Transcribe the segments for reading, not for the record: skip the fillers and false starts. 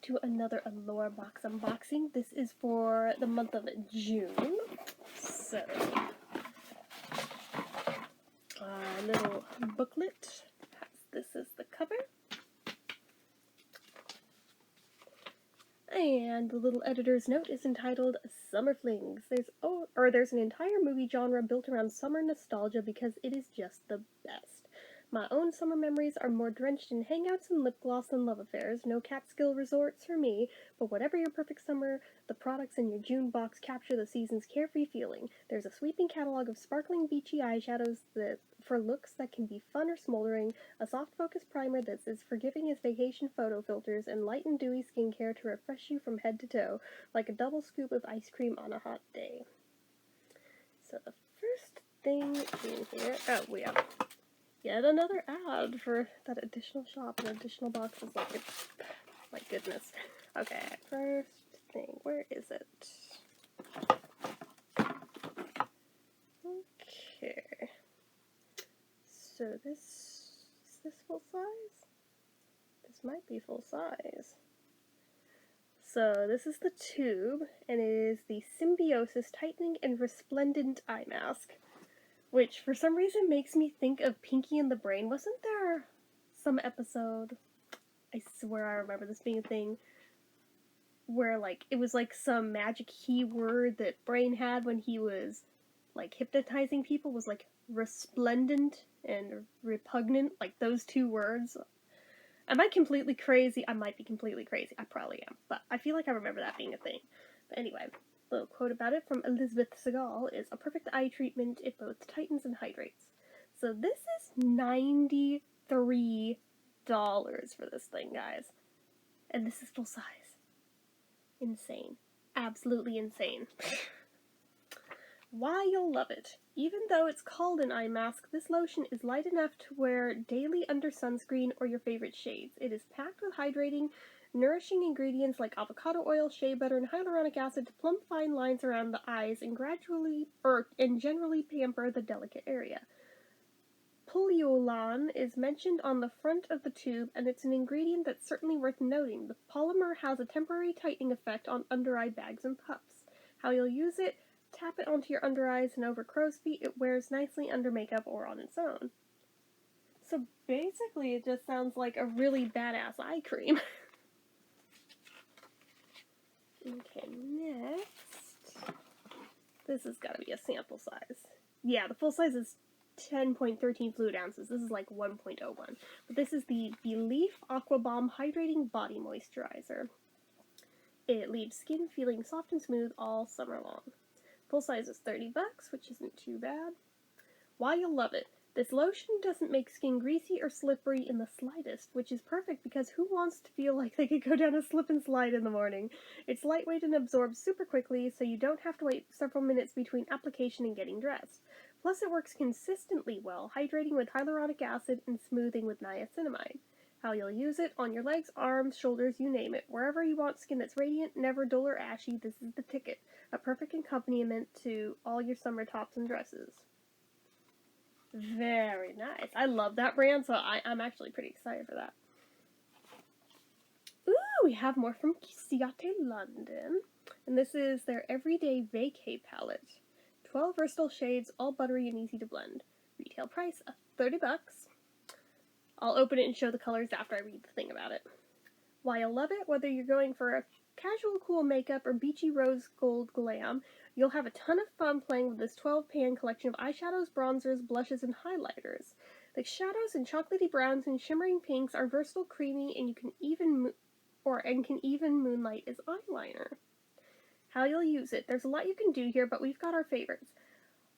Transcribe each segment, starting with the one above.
to another Allure box unboxing. This is for the month of June. So, a little booklet. This is the cover. And the little editor's note is entitled Summer Flings. There's an entire movie genre built around summer nostalgia because it is just the best. My own summer memories are more drenched in hangouts and lip gloss than love affairs. No Catskill resorts for me, but whatever your perfect summer, the products in your June box capture the season's carefree feeling. There's a sweeping catalog of sparkling beachy eyeshadows for looks that can be fun or smoldering, a soft focus primer that's as forgiving as vacation photo filters, and light and dewy skincare to refresh you from head to toe, like a double scoop of ice cream on a hot day. So the first thing in here, we have yet another ad for that additional shop and additional boxes. My goodness. Okay, first thing, where is it? Okay. So is this full size? This might be full size. So this is the tube, and it is the Symbiosis Tightening and Resplendent Eye Mask, which for some reason makes me think of Pinky and the Brain. Wasn't there some episode, I swear I remember this being a thing, where it was some magic keyword that Brain had when he was hypnotizing people was resplendent and repugnant, those two words. Am I completely crazy? I might be completely crazy. I probably am, but I feel like I remember that being a thing. But anyway, a little quote about it from Elizabeth Segal is, "A perfect eye treatment, it both tightens and hydrates." So this is $93 for this thing, guys. And this is full size. Insane. Absolutely insane. Why you'll love it. Even though it's called an eye mask, this lotion is light enough to wear daily under sunscreen or your favorite shades. It is packed with hydrating, nourishing ingredients like avocado oil, shea butter, and hyaluronic acid to plump fine lines around the eyes and generally pamper the delicate area. Puleolan is mentioned on the front of the tube, and it's an ingredient that's certainly worth noting. The polymer has a temporary tightening effect on under-eye bags and puffs. How you'll use it: tap it onto your under eyes and over crow's feet. It wears nicely under makeup or on its own. So basically it just sounds like a really badass eye cream. Okay, next. This has got to be a sample size. Yeah, the full size is 10.13 fluid ounces. This is 1.01. But this is the BeatleBabe Aqua Bomb Hydrating Body Moisturizer. It leaves skin feeling soft and smooth all summer long. Full size is $30, which isn't too bad. Why you'll love it. This lotion doesn't make skin greasy or slippery in the slightest, which is perfect because who wants to feel like they could go down a slip and slide in the morning? It's lightweight and absorbs super quickly, so you don't have to wait several minutes between application and getting dressed. Plus, it works consistently well, hydrating with hyaluronic acid and smoothing with niacinamide. How you'll use it: on your legs, arms, shoulders, you name it. Wherever you want skin that's radiant, never dull or ashy, this is the ticket. A perfect accompaniment to all your summer tops and dresses. Very nice. I love that brand, so I'm actually pretty excited for that. Ooh, we have more from Ciate London. And this is their Everyday Vacay palette. 12 versatile shades, all buttery and easy to blend. Retail price of $30. I'll open it and show the colors after I read the thing about it. Why you'll love it: whether you're going for a casual cool makeup or beachy rose gold glam, you'll have a ton of fun playing with this 12-pan collection of eyeshadows, bronzers, blushes, and highlighters. The shadows in chocolatey browns and shimmering pinks are versatile, creamy, and can even moonlight as eyeliner. How you'll use it: there's a lot you can do here, but we've got our favorites.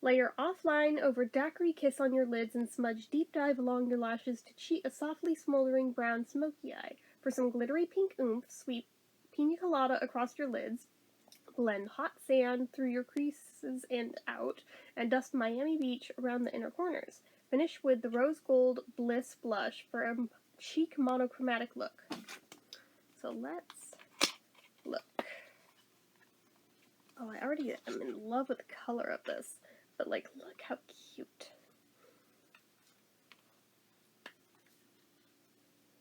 Layer offline over daiquiri kiss on your lids and smudge deep dive along your lashes to cheat a softly smoldering brown smoky eye. For some glittery pink oomph, sweep pina colada across your lids, blend hot sand through your creases and out, and dust Miami Beach around the inner corners. Finish with the rose gold Bliss blush for a chic monochromatic look. So let's look. Oh, I already am in love with the color of this. But look how cute.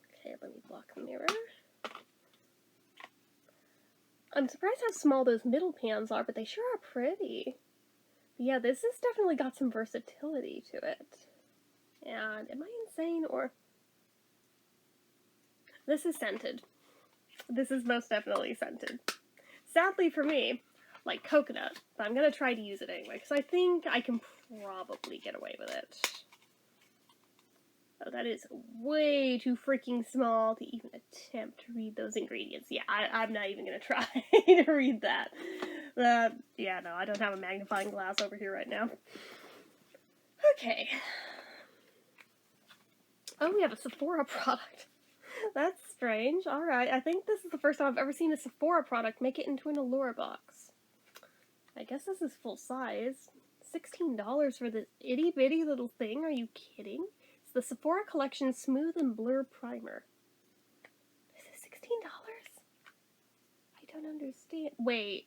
Okay, let me block the mirror. I'm surprised how small those middle pans are, but they sure are pretty. But yeah, this has definitely got some versatility to it. And am I insane or... This is scented. This is most definitely scented. Sadly for me, like coconut, but I'm gonna try to use it anyway, because I think I can probably get away with it. Oh, that is way too freaking small to even attempt to read those ingredients. Yeah, I'm not even gonna try to read that. Yeah, no, I don't have a magnifying glass over here right now. Okay. Oh, we have a Sephora product. That's strange. Alright, I think this is the first time I've ever seen a Sephora product make it into an Allure box. I guess this is full size. $16 for this itty bitty little thing? Are you kidding? It's the Sephora Collection Smooth and Blur Primer. This is $16? I don't understand. Wait.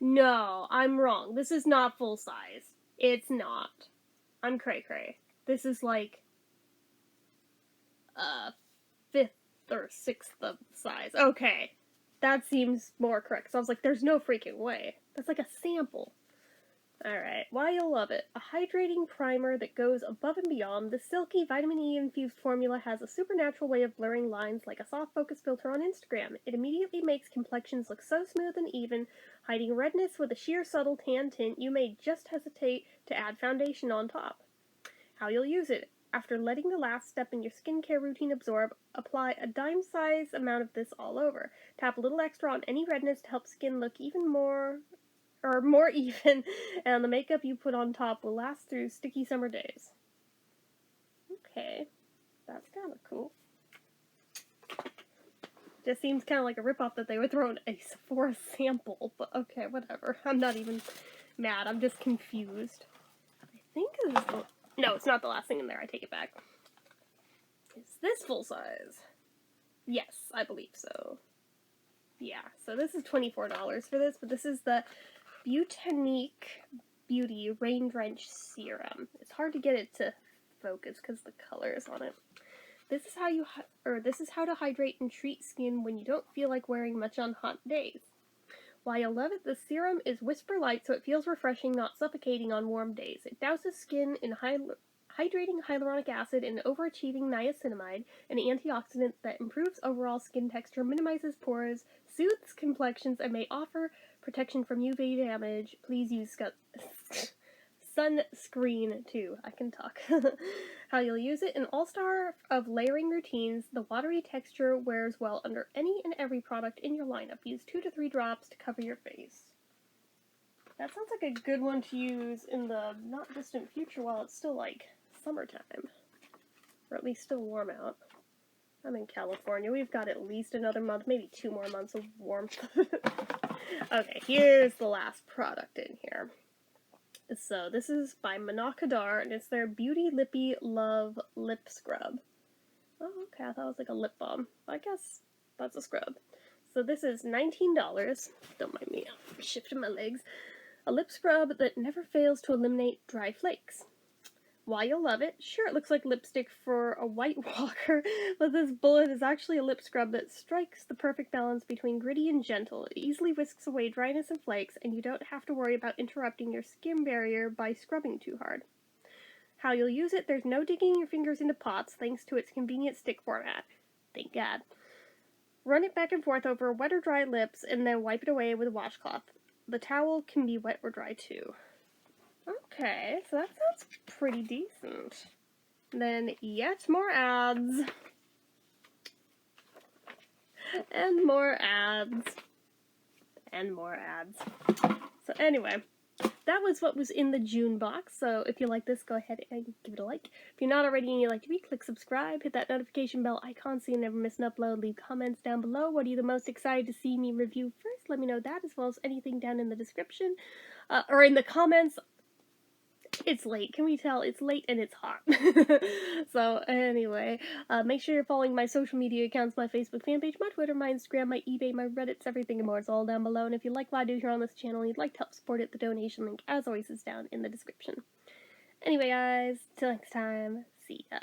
No, I'm wrong. This is not full size. It's not. I'm cray-cray. This is like... fifth or sixth of size. Okay. That seems more correct. So I was like, there's no freaking way. That's like a sample. Alright, why you'll love it. A hydrating primer that goes above and beyond. The silky vitamin E infused formula has a supernatural way of blurring lines like a soft focus filter on Instagram. It immediately makes complexions look so smooth and even, hiding redness with a sheer subtle tan tint. You may just hesitate to add foundation on top. How you'll use it. After letting the last step in your skincare routine absorb, apply a dime-size amount of this all over. Tap a little extra on any redness to help skin look even more even, and the makeup you put on top will last through sticky summer days. Okay, that's kind of cool. Just seems kind of like a ripoff that they would throw in a Sephora sample, but okay, whatever. I'm not even mad, I'm just confused. I think this is the... No, it's not the last thing in there. I take it back. Is this full size? Yes, I believe so. Yeah, so this is $24 for this, but this is the Botanique Beauty Rain Drench Serum. It's hard to get it to focus because the color is on it. This is how to hydrate and treat skin when you don't feel like wearing much on hot days. Why you'll love it, the serum is whisper light so it feels refreshing, not suffocating on warm days. It douses skin in hydrating hyaluronic acid and overachieving niacinamide, an antioxidant that improves overall skin texture, minimizes pores, soothes complexions, and may offer protection from UV damage. Please use sunscreen too. I can talk. How you'll use it. An all-star of layering routines, the watery texture wears well under any and every product in your lineup. Use 2 to 3 drops to cover your face. That sounds like a good one to use in the not distant future while it's still like summertime. Or at least still warm out. I'm in California. We've got at least another month, maybe 2 more months of warmth. Okay, here's the last product in here. So, this is by Manakadar, and it's their Beauty Lippy Love Lip Scrub. Oh, okay, I thought it was like a lip balm. I guess that's a scrub. So this is $19. Don't mind me, I'm shifting my legs. A lip scrub that never fails to eliminate dry flakes. Why you'll love it. Sure, it looks like lipstick for a White Walker, but this bullet is actually a lip scrub that strikes the perfect balance between gritty and gentle. It easily whisks away dryness and flakes, and you don't have to worry about interrupting your skin barrier by scrubbing too hard. How you'll use it, there's no digging your fingers into pots thanks to its convenient stick format. Thank God. Run it back and forth over wet or dry lips, and then wipe it away with a washcloth. The towel can be wet or dry too. Okay, so that sounds pretty decent. Then yet more ads. And more ads. And more ads. So anyway, that was what was in the June box. So if you like this, go ahead and give it a like. If you're not already and you like to be, click subscribe, hit that notification bell icon so you never miss an upload. Leave comments down below. What are you the most excited to see me review first? Let me know that, as well as anything down in the description. Or in the comments. It's late. Can we tell? It's late and it's hot. So, anyway, make sure you're following my social media accounts, my Facebook fan page, my Twitter, my Instagram, my eBay, my Reddits, everything and more. It's all down below. And if you like what I do here on this channel and you'd like to help support it, the donation link, as always, is down in the description. Anyway, guys, till next time, see ya.